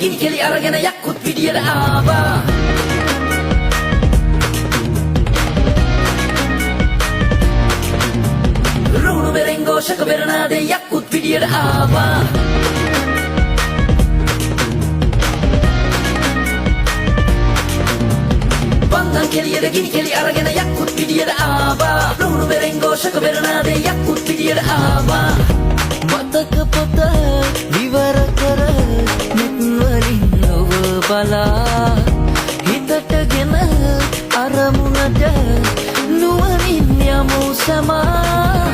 ගිනි කෙලි අරගෙන යක්කුත් පිටියට ආවා රුණු බෙරෙන් ഘോഷක බෙරනාදේ යක්කුත් පිටියට ආවා වන්දන් කෙලියට ගිනි කෙලි අරගෙන යක්කුත් පිටියට ආවා රුණු බෙරෙන් ഘോഷක බෙරනාදේ යක්කුත් පිටියට ආවා මතක පොත විවර කර මෙත් වලින් ඔබ බලා හිතටගෙන අරමුණට නුවණින් යමු සමා